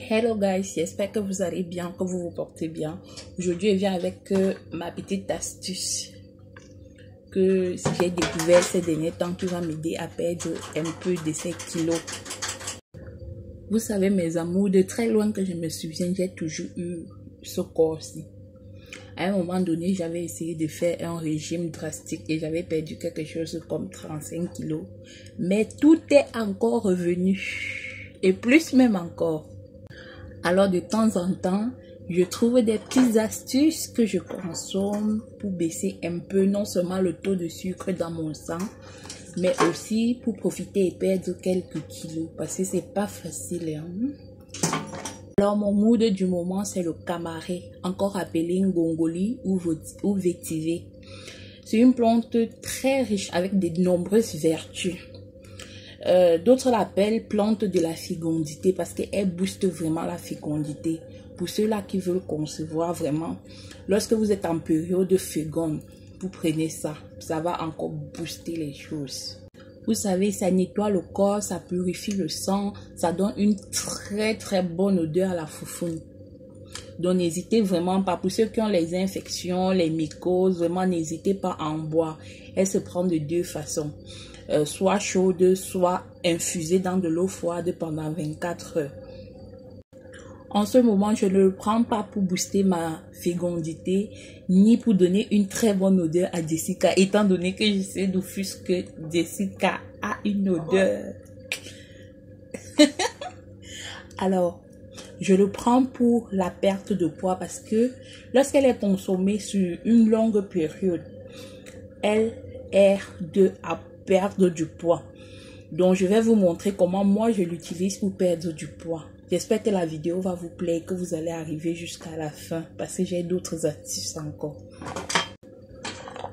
Hello guys, j'espère que vous allez bien, que vous vous portez bien. Aujourd'hui, je viens avec ma petite astuce que j'ai découvert ces derniers temps qui va m'aider à perdre un peu de ces kilos. Vous savez mes amours, de très loin que je me souviens, j'ai toujours eu ce corps-ci. À un moment donné, j'avais essayé de faire un régime drastique et j'avais perdu quelque chose comme 35 kilos. Mais tout est encore revenu et plus même encore. Alors de temps en temps, je trouve des petites astuces que je consomme pour baisser un peu non seulement le taux de sucre dans mon sang, mais aussi pour profiter et perdre quelques kilos parce que c'est pas facile. Alors mon mood du moment c'est le camaré, encore appelé ngongoli ou vétiver. C'est une plante très riche avec de nombreuses vertus. D'autres l'appellent plante de la fécondité parce qu'elle booste vraiment la fécondité. Pour ceux-là qui veulent concevoir vraiment, lorsque vous êtes en période féconde, vous prenez ça. Ça va encore booster les choses. Vous savez, ça nettoie le corps, ça purifie le sang, ça donne une très bonne odeur à la foufoune. Donc n'hésitez vraiment pas. Pour ceux qui ont les infections, les mycoses, vraiment n'hésitez pas à en boire. Elle se prend de deux façons. Soit chaude, soit infusée dans de l'eau froide pendant 24 heures. En ce moment, je ne le prends pas pour booster ma fécondité, ni pour donner une très bonne odeur à Jessica, étant donné que je sais d'où fût-ce que Jessica a une odeur. Alors, je le prends pour la perte de poids parce que lorsqu'elle est consommée sur une longue période, elle est à perdre du poids. Donc je vais vous montrer comment moi je l'utilise pour perdre du poids. J'espère que la vidéo va vous plaire, que vous allez arriver jusqu'à la fin parce que j'ai d'autres astuces encore.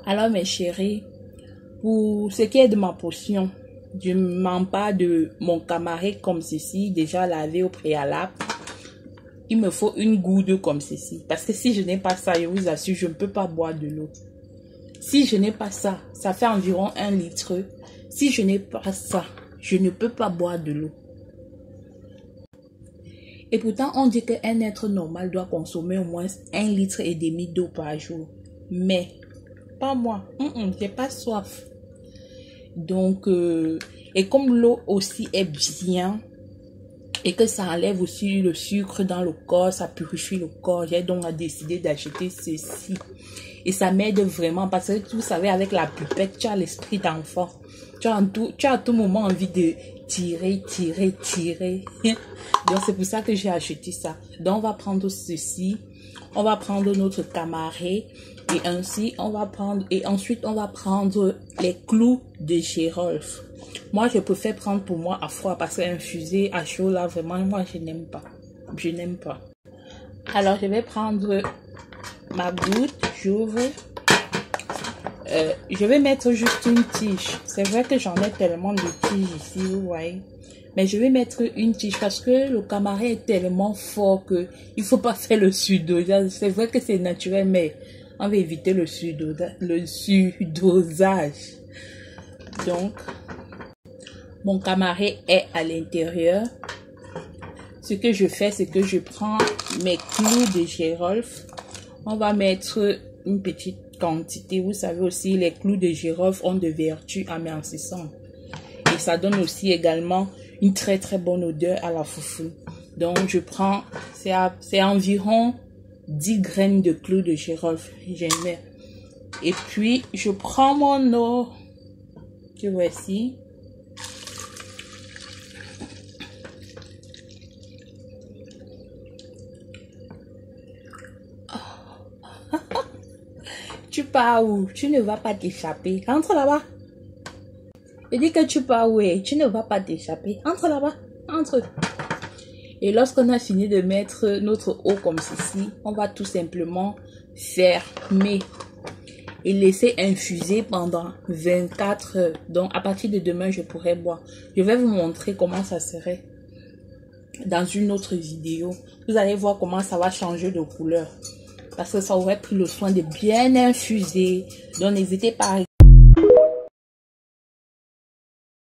Alors mes chéris, pour ce qui est de ma potion, je m'empare de mon camaré comme ceci, déjà lavé au préalable. Il me faut une goutte comme ceci parce que si je n'ai pas ça, je vous assure, je ne peux pas boire de l'eau. Si je n'ai pas ça, ça fait environ 1 litre. Si je n'ai pas ça, je ne peux pas boire de l'eau. Et pourtant, on dit qu'un être normal doit consommer au moins 1,5 litre d'eau par jour. Mais, pas moi. J'ai pas soif. Donc, et comme l'eau aussi est bien, et que ça enlève aussi le sucre dans le corps, ça purifie le corps, j'ai donc décidé d'acheter ceci. Et ça m'aide vraiment parce que vous savez, avec la pipette, tu as l'esprit d'enfant. Tu as à tout moment envie de tirer. Donc c'est pour ça que j'ai acheté ça. Donc on va prendre ceci. On va prendre notre camaré. Et ainsi, ensuite on va prendre les clous de girofle. Moi, je préfère prendre pour moi à froid parce qu'infusé à chaud, là, vraiment, moi, je n'aime pas. Je n'aime pas. Alors, je vais prendre ma goutte, j'ouvre. Je vais mettre juste une tige. C'est vrai que j'en ai tellement de tiges ici, vous voyez. Mais je vais mettre une tige parce que le camaré est tellement fort que il faut pas faire le surdosage. C'est vrai que c'est naturel, mais on va éviter le surdosage. Donc, mon camaré est à l'intérieur. Ce que je fais, c'est que je prends mes clous de girofle. On va mettre une petite quantité. Vous savez aussi, les clous de girofle ont de vertus amincissantes. Et ça donne aussi également une très bonne odeur à la foufou. Donc, je prends, c'est environ 10 graines de clous de girofle. J'aime. Et puis, je prends mon eau. Que voici. Tu pars où? Tu ne vas pas t'échapper. Entre là-bas. Je dis que tu pars où? Tu ne vas pas t'échapper. Entre là-bas. Entre. Et lorsqu'on a fini de mettre notre eau comme ceci, on va tout simplement fermer et laisser infuser pendant 24 heures. Donc, à partir de demain, je pourrai boire. Je vais vous montrer comment ça serait dans une autre vidéo. Vous allez voir comment ça va changer de couleur. Parce que ça aurait pris le soin de bien infuser. Donc, n'hésitez pas à